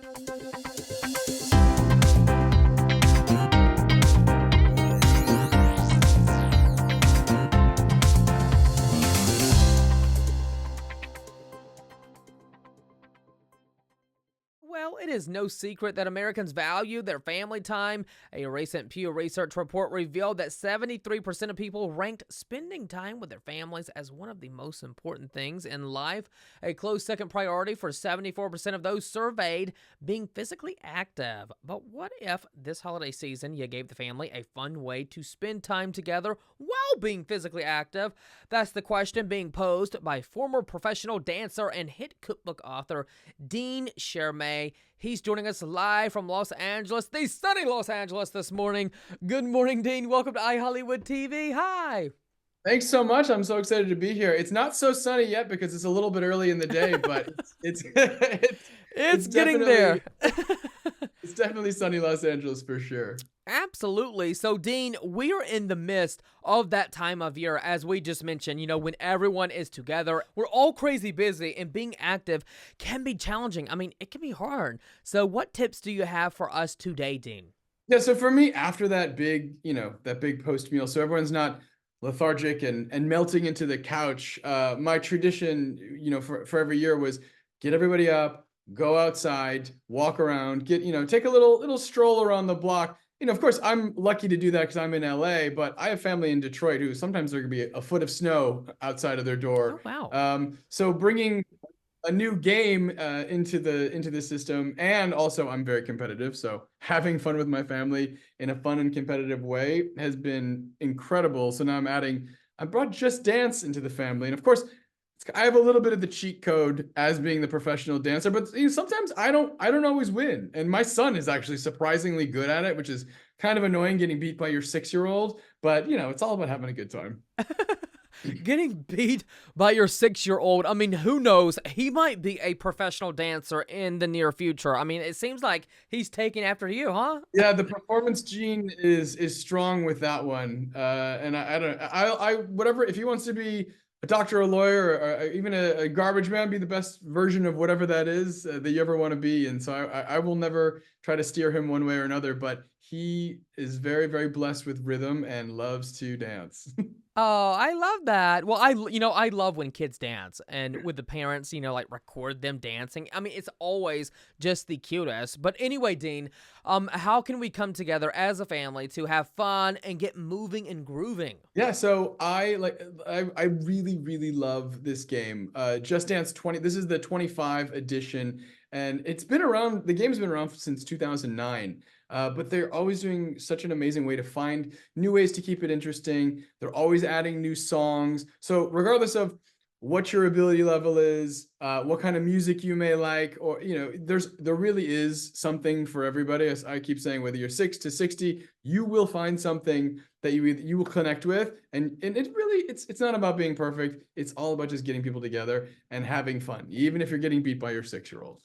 Well, it is no secret that Americans value their family time. A recent Pew Research report revealed that 73% of people ranked spending time with their families as one of the most important things in life. A close second priority for 74% of those surveyed being physically active. But what if this holiday season you gave the family a fun way to spend time together while being physically active? That's the question being posed by former professional dancer and hit cookbook author Dean Sheremet. He's joining us live from Los Angeles, the sunny Los Angeles this morning. Good morning, Dean. Welcome to iHollywood TV. Hi. Thanks so much. I'm so excited to be here. It's not so sunny yet because it's a little bit early in the day, but it's It's it's getting definitely there. it's definitely sunny Los Angeles for sure. Absolutely. So, Dean, we are in the midst of that time of year, as we just mentioned, when everyone is together. We're all crazy busy, and being active can be challenging. I mean, it can be hard. So, what tips do you have for us today, Dean? Yeah, so for me, after that big, that big post meal, so everyone's not lethargic and melting into the couch. My tradition, for every year was get everybody up, go outside, walk around, take a little stroll around the block. Of course, I'm lucky to do that because I'm in LA, but I have family in Detroit who sometimes there could be a foot of snow outside of their Oh, door. wow. So bringing a new game into the system, and also I'm very competitive, so having fun with my family in a fun and competitive way has been incredible. So now I brought Just Dance into the family, and of course I have a little bit of the cheat code as being the professional dancer, but sometimes I don't always win, and my son is actually surprisingly good at it, which is kind of annoying, getting beat by your 6-year-old, but it's all about having a good time. Getting beat by your 6-year-old, I mean, who knows? He might be a professional dancer in the near future. I mean, it seems like he's taking after you, huh? Yeah, the performance gene is strong with that one. And I don't I whatever, if he wants to be a doctor or a lawyer or even a garbage man, be the best version of whatever that is that you ever want to be. And so I will never try to steer him one way or another, but he is very, very blessed with rhythm and loves to dance. Oh, I love that. Well, I love when kids dance and with the parents, like record them dancing. I mean, it's always just the cutest. But anyway, Dean, how can we come together as a family to have fun and get moving and grooving? Yeah, so I really, really love this game. Just Dance 20, this is the 25 edition, and the game's been around since 2009. But they're always doing such an amazing way to find new ways to keep it interesting. They're always adding new songs. So regardless of what your ability level is, what kind of music you may like, or there really is something for everybody. As I keep saying, whether you're 6 to 60, you will find something that you will connect with, and it's not about being perfect. It's all about just getting people together and having fun, even if you're getting beat by your 6-year-old.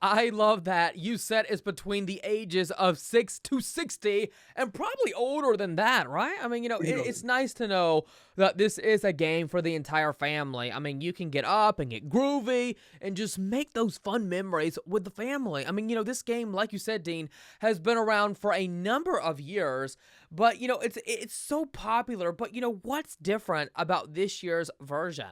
I love that you said it's between the ages of 6 to 60 and probably older than that, right? I mean, it's nice to know that this is a game for the entire family. I mean, you can get up and get groovy and just make those fun memories with the family. I mean, this game, like you said, Dean, has been around for a number of years, but, it's so popular. But, what's different about this year's version?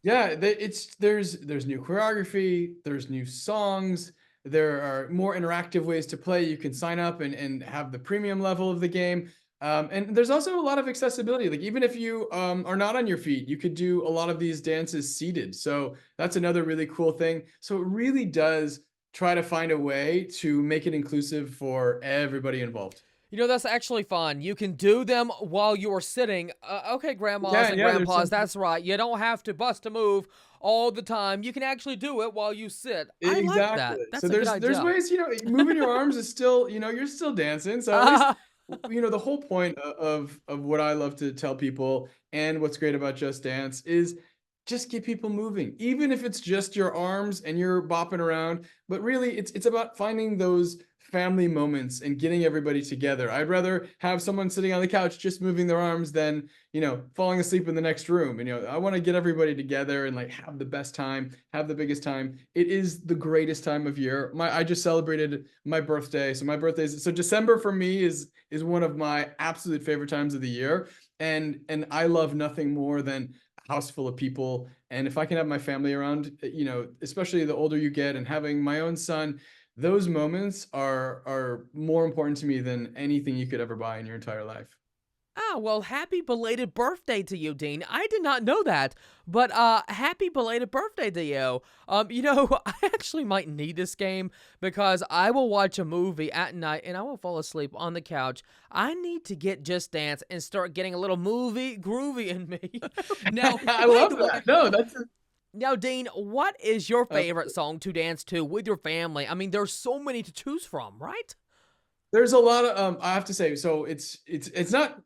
Yeah, there's new choreography, there's new songs, there are more interactive ways to play. You can sign up and have the premium level of the game. And there's also a lot of accessibility. Like even if you are not on your feet, you could do a lot of these dances seated. So that's another really cool thing. So it really does try to find a way to make it inclusive for everybody involved. That's actually fun. You can do them while you're sitting. Okay, grandmas and Yeah, there's grandpas, some that's right. You don't have to bust a move all the time. You can actually do it while you sit. I like exactly. that. So That's a good there's idea. ways, moving your arms is still, you're still dancing. So at least the whole point of what I love to tell people and what's great about Just Dance is just get people moving, even if it's just your arms and you're bopping around. But really, it's about finding those family moments and getting everybody together. I'd rather have someone sitting on the couch just moving their arms than, falling asleep in the next room. And, I want to get everybody together and like have the best time, have the biggest time. It is the greatest time of year. I just celebrated my birthday. So December for me is one of my absolute favorite times of the year. And I love nothing more than a house full of people. And if I can have my family around, especially the older you get, and having my own son, those moments are more important to me than anything you could ever buy in your entire life. Ah, well, happy belated birthday to you, Dean. I did not know that, but happy belated birthday to you. I actually might need this game because I will watch a movie at night and I will fall asleep on the couch. I need to get Just Dance and start getting a little movie groovy in me. Now, I by love the way, that. No, that's now, Dean, what is your uh, favorite song to dance to with your family? I mean, there's so many to choose from, right? there's a lot of I have to say, so it's not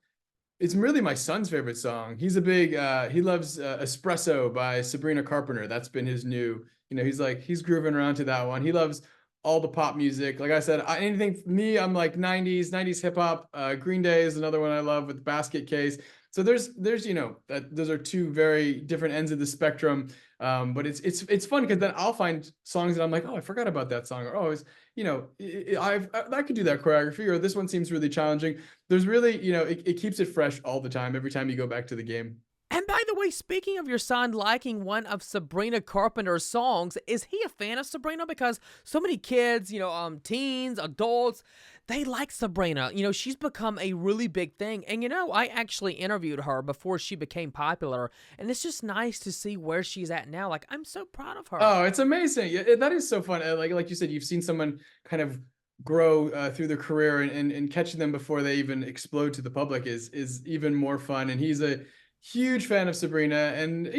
it's really my son's favorite song. He's a big he loves Espresso by Sabrina Carpenter. That's been his new, he's grooving around to that one. He loves all the pop music. Like I said, anything for me, I'm like 90s hip hop. Green Day is another one I love with Basket Case. So there's those are two very different ends of the spectrum. But it's fun because then I'll find songs that I'm like, oh, I forgot about that song, or oh, it's I could do that choreography, or this one seems really challenging. There's really, it keeps it fresh all the time, every time you go back to the game. And by the way, speaking of your son liking one of Sabrina Carpenter's songs, is he a fan of Sabrina? Because so many kids, teens, adults, they like Sabrina. She's become a really big thing. And I actually interviewed her before she became popular, and it's just nice to see where she's at now. Like, I'm so proud of her. Oh, it's amazing. Yeah, that is so fun. Like you said, you've seen someone kind of grow through their career, and catching them before they even explode to the public is even more fun. And he's a huge fan of Sabrina, and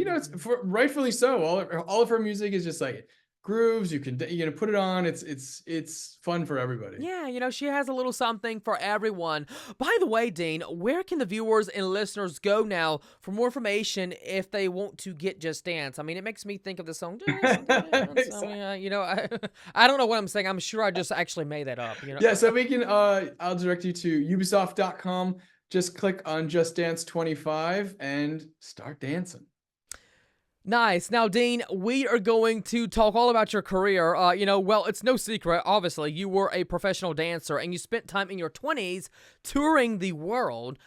rightfully so. All of her music is just like grooves. You can put it on. It's fun for everybody. Yeah, she has a little something for everyone. By the way, Dean, where can the viewers and listeners go now for more information if they want to get Just Dance? I mean, it makes me think of the song Just Dance. I mean, I don't know what I'm saying. I'm sure I just actually made that up. Yeah, so we can I'll direct you to ubisoft.com. Just click on Just Dance 25 and start dancing. Nice. Now, Dean, we are going to talk all about your career. Well, it's no secret, obviously, you were a professional dancer and you spent time in your 20s touring the world.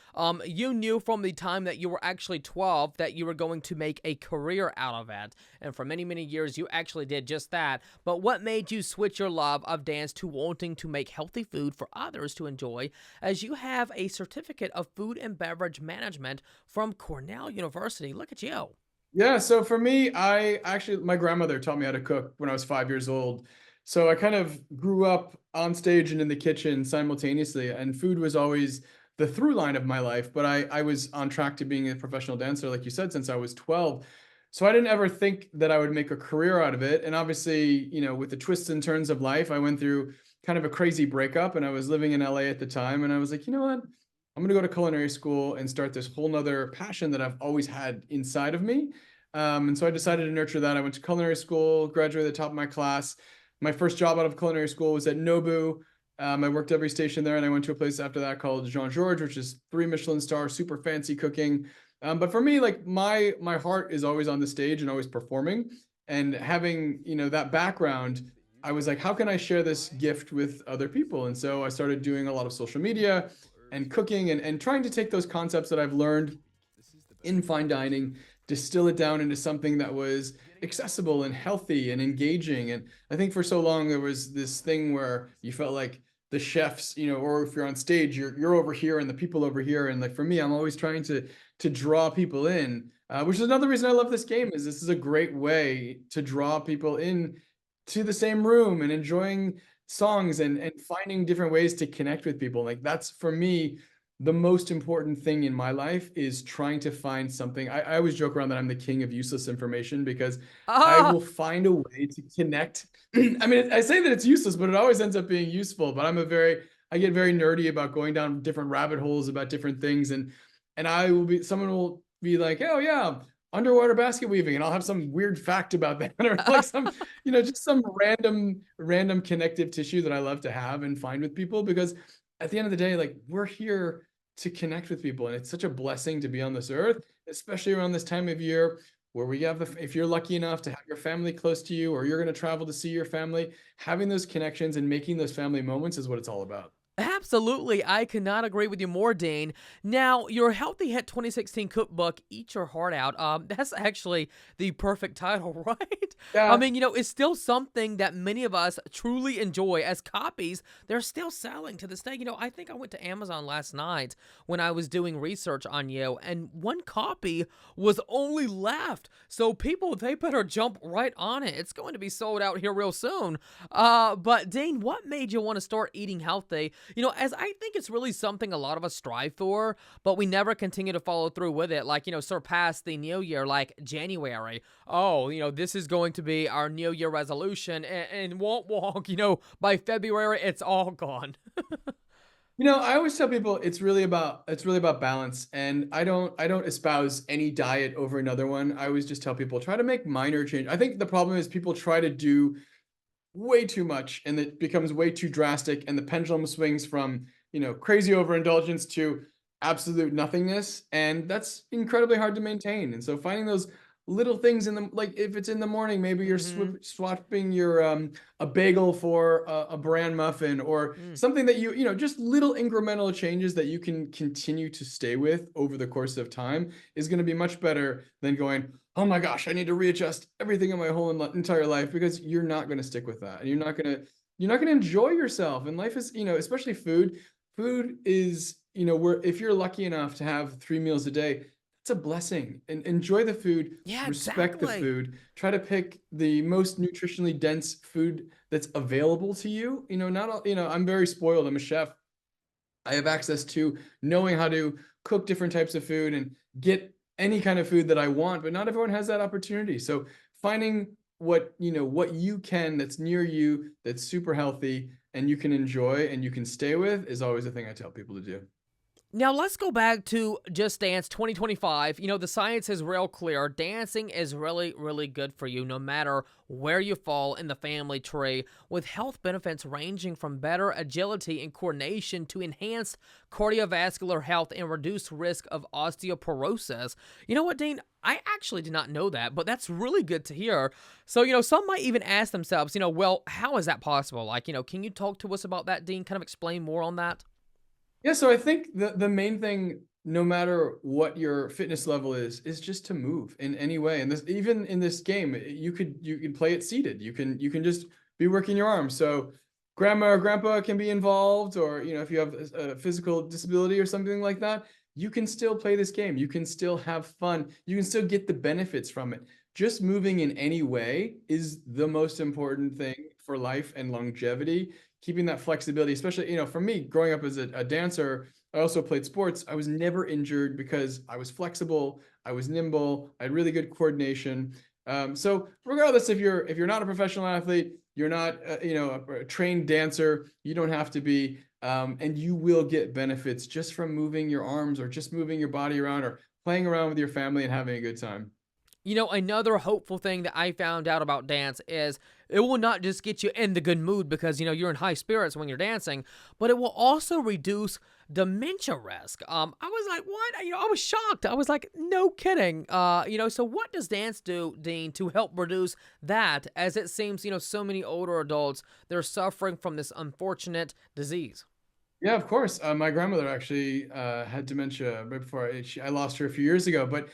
You knew from the time that you were actually 12 that you were going to make a career out of it. And for many, many years, you actually did just that. But what made you switch your love of dance to wanting to make healthy food for others to enjoy, as you have a certificate of food and beverage management from Cornell University? Look at you. Yeah, so for me, my grandmother taught me how to cook when I was 5 years old. So I kind of grew up on stage and in the kitchen simultaneously, and food was always the through line of my life. But I was on track to being a professional dancer, like you said, since I was 12. So I didn't ever think that I would make a career out of it. And obviously, with the twists and turns of life, I went through kind of a crazy breakup, and I was living in LA at the time. And I was like, you know what? I'm going to go to culinary school and start this whole nother passion that I've always had inside of me. And so I decided to nurture that. I went to culinary school, graduated at the top of my class. My first job out of culinary school was at Nobu. I worked every station there, and I went to a place after that called Jean Georges, which is 3 Michelin stars, super fancy cooking. But for me, like my heart is always on the stage and always performing. And having, that background, I was like, how can I share this gift with other people? And so I started doing a lot of social media and cooking, and trying to take those concepts that I've learned in fine dining, distill it down into something that was accessible and healthy and engaging. And I think for so long there was this thing where you felt like the chefs, or if you're on stage, you're over here and the people over here. And like for me, I'm always trying to draw people in, which is another reason I love this game. Is this is a great way to draw people in to the same room and enjoying songs and finding different ways to connect with people. Like that's for me the most important thing in my life, is trying to find something. I always joke around that I'm the king of useless information, because I Ah, will find a way to connect. I mean, I say that it's useless, but it always ends up being useful. But I get very nerdy about going down different rabbit holes about different things. And someone will be like, oh yeah, underwater basket weaving, and I'll have some weird fact about that, or like some, just some random connective tissue that I love to have and find with people, because at the end of the day, like, we're here to connect with people, and it's such a blessing to be on this earth, especially around this time of year where we have if you're lucky enough to have your family close to you, or you're going to travel to see your family, having those connections and making those family moments is what it's all about. Absolutely. I cannot agree with you more, Dean. Now, your Healthy Hit 2016 cookbook, Eat Your Heart Out, that's actually the perfect title, right? I Yeah. mean, it's still something that many of us truly enjoy as copies. They're still selling to this day. I think I went to Amazon last night when I was doing research on you, and one copy was only left. So people, they better jump right on it. It's going to be sold out here real soon. But Dean, what made you want to start eating healthy? As I think it's really something a lot of us strive for, but we never continue to follow through with it. Like, surpass the new year, like January. Oh, this is going to be our new year resolution, and won't walk, by February, it's all gone. I always tell people it's really about balance, and I don't espouse any diet over another one. I always just tell people, try to make minor change. I think the problem is people try to do way too much, and it becomes way too drastic, and the pendulum swings from, crazy overindulgence to absolute nothingness, and that's incredibly hard to maintain. And so finding those little things in the, like, if it's in the morning, maybe you're Mm-hmm. swapping your a bagel for a bran muffin, or Mm. something that just little incremental changes that you can continue to stay with over the course of time is going to be much better than going, oh my gosh, I need to readjust everything in my whole entire life, because you're not going to stick with that, and you're not going to enjoy yourself. And life is, especially food is, where if you're lucky enough to have 3 meals a day, it's a blessing. And enjoy the food, Yeah, respect the exactly. food, try to pick the most nutritionally dense food that's available to you. Not all, I'm very spoiled. I'm a chef. I have access to knowing how to cook different types of food and get any kind of food that I want, but not everyone has that opportunity. So finding what you can, that's near you, that's super healthy, and you can enjoy and you can stay with, is always the thing I tell people to do. Now let's go back to Just Dance 2025. The science is real clear. Dancing is really, really good for you no matter where you fall in the family tree, with health benefits ranging from better agility and coordination to enhanced cardiovascular health and reduced risk of osteoporosis. You know what, Dean? I actually did not know that, but that's really good to hear. So, some might even ask themselves, well, how is that possible? Like, can you talk to us about that, Dean? Kind of explain more on that? Yeah, so I think the main thing, no matter what your fitness level is just to move in any way. And this, even in this game, you can play it seated. You can just be working your arms. So grandma or grandpa can be involved, or if you have a physical disability or something like that, you can still play this game. You can still have fun. You can still get the benefits from it. Just moving in any way is the most important thing for life and longevity. Keeping that flexibility, especially, for me, growing up as a dancer, I also played sports. I was never injured because I was flexible, I was nimble, I had really good coordination. So regardless, if you're not a professional athlete, you're not a trained dancer, you don't have to be, and you will get benefits just from moving your arms, or just moving your body around, or playing around with your family and having a good time. Another hopeful thing that I found out about dance is it will not just get you in the good mood because, you're in high spirits when you're dancing, but it will also reduce dementia risk. I was like, what? I was shocked. I was like, no kidding. So what does dance do, Dean, to help reduce that, as it seems, so many older adults, they're suffering from this unfortunate disease? Yeah, of course. My grandmother actually had dementia right before I lost her a few years ago. But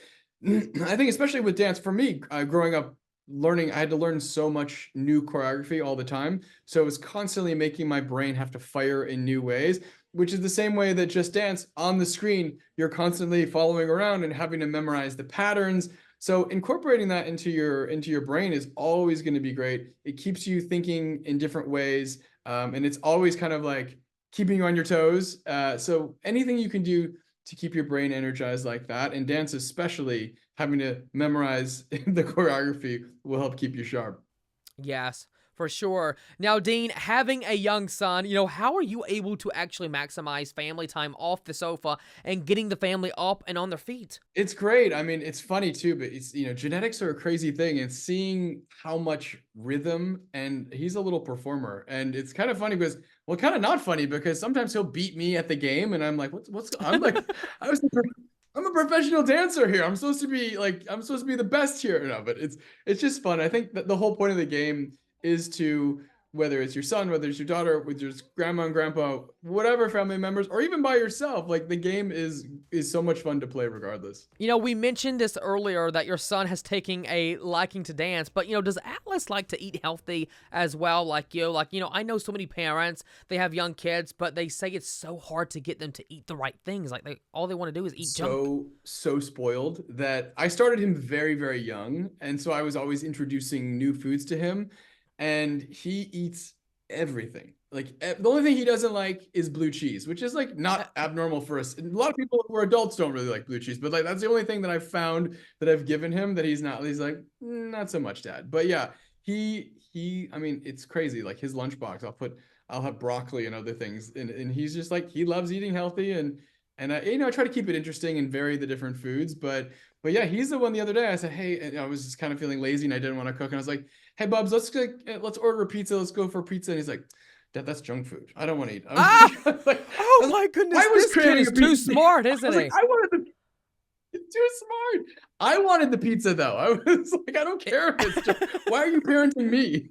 I think, especially with dance, for me, growing up learning, I had to learn so much new choreography all the time. So it was constantly making my brain have to fire in new ways, which is the same way that Just Dance on the screen, you're constantly following around and having to memorize the patterns. So incorporating that into your brain is always going to be great. It keeps you thinking in different ways, and it's always kind of like keeping you on your toes. So anything you can do to keep your brain energized like that, and dance especially, having to memorize the choreography will help keep you sharp. Yes. For sure. Now, Dean, having a young son, how are you able to actually maximize family time off the sofa and getting the family up and on their feet? It's great. I mean, it's funny too, but genetics are a crazy thing, and seeing how much rhythm, and he's a little performer, and it's kind of funny because, well, kind of not funny because sometimes he'll beat me at the game, and I'm like, I'm like, I was, I'm a professional dancer here. I'm supposed to be the best here. No, but it's just fun. I think that the whole point of the game is to, whether it's your son, whether it's your daughter, with your grandma and grandpa, whatever family members, or even by yourself, like the game is so much fun to play regardless. We mentioned this earlier that your son has taken a liking to dance, but does Atlas like to eat healthy as well, like you? I know so many parents, they have young kids, but they say it's so hard to get them to eat the right things. Like all they want to do is eat junk. So spoiled that I started him very, very young, and so I was always introducing new foods to him, and he eats everything. Like the only thing he doesn't like is blue cheese, which is like not abnormal for us. A lot of people who are adults don't really like blue cheese, but like that's the only thing that I've found that I've given him that he's not. He's like, not so much, Dad." But yeah, he. I mean, it's crazy. Like his lunchbox, I'll have broccoli and other things, and he's just like, he loves eating healthy, and I try to keep it interesting and vary the different foods, but yeah, he's the one. The other day I said, "Hey," and I was just kind of feeling lazy and I didn't want to cook, and I was like, "Hey, Bubs, let's order a pizza. Let's go for pizza." And he's like, "Dad, that's junk food. I don't want to eat." Ah! I Oh was my like, goodness, I was this kid craving is a too pizza. smart, I isn't was he? like, I wanted the It's too smart. I wanted the pizza though. I was like, I don't care if it's junk. Why are you parenting me?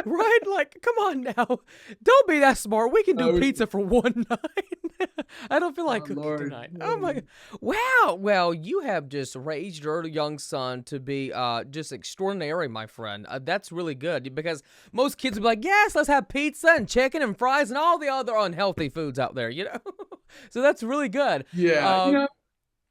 Right? Like, come on now. Don't be that smart. We can do Oh, pizza for one night. I don't feel like oh cooking Lord. tonight. Oh my. Wow. Well, you have just raised your young son to be just extraordinary, my friend. That's really good because most kids would be like, yes, let's have pizza and chicken and fries and all the other unhealthy foods out there. So that's really good. Yeah, it's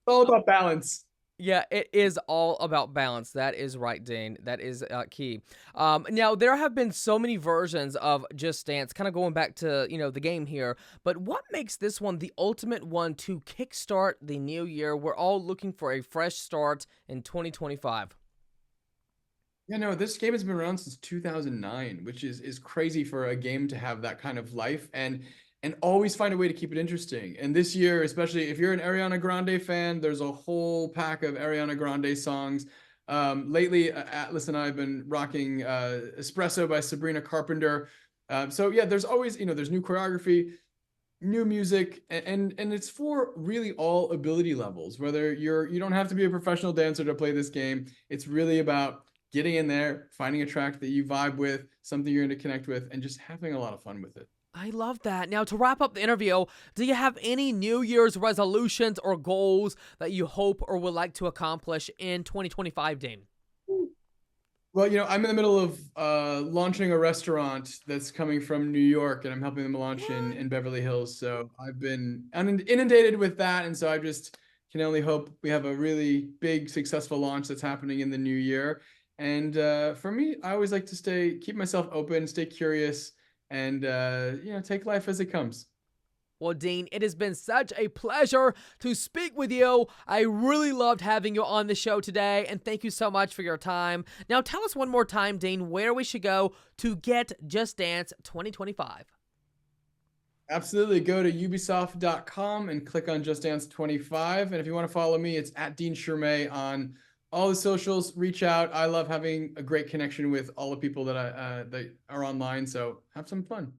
all about balance. Yeah, it is all about balance. That is right, Dane. That is key. Now, there have been so many versions of Just Dance, kind of going back to, the game here. But what makes this one the ultimate one to kickstart the new year? We're all looking for a fresh start in 2025. Yeah, no, this game has been around since 2009, which is crazy for a game to have that kind of life and always find a way to keep it interesting. And this year, especially if you're an Ariana Grande fan, there's a whole pack of Ariana Grande songs. Lately, Atlas and I have been rocking Espresso by Sabrina Carpenter. So yeah, there's always, there's new choreography, new music, and it's for really all ability levels. Whether you don't have to be a professional dancer to play this game. It's really about getting in there, finding a track that you vibe with, something you're going to connect with, and just having a lot of fun with it. I love that. Now, to wrap up the interview, do you have any New Year's resolutions or goals that you hope or would like to accomplish in 2025, Dane? Well, I'm in the middle of launching a restaurant that's coming from New York, and I'm helping them launch in Beverly Hills. So I've been inundated with that, and so I just can only hope we have a really big, successful launch that's happening in the new year. And for me, I always like to keep myself open, stay curious, and take life as it comes. Well, Dean, it has been such a pleasure to speak with you. I really loved having you on the show today, and thank you so much for your time. Now, tell us one more time, Dean, where we should go to get Just Dance 2025. Absolutely. Go to ubisoft.com and click on Just Dance 25. And if you want to follow me, it's at Dean Sheremet on all the socials. Reach out. I love having a great connection with all the people that are online. So have some fun.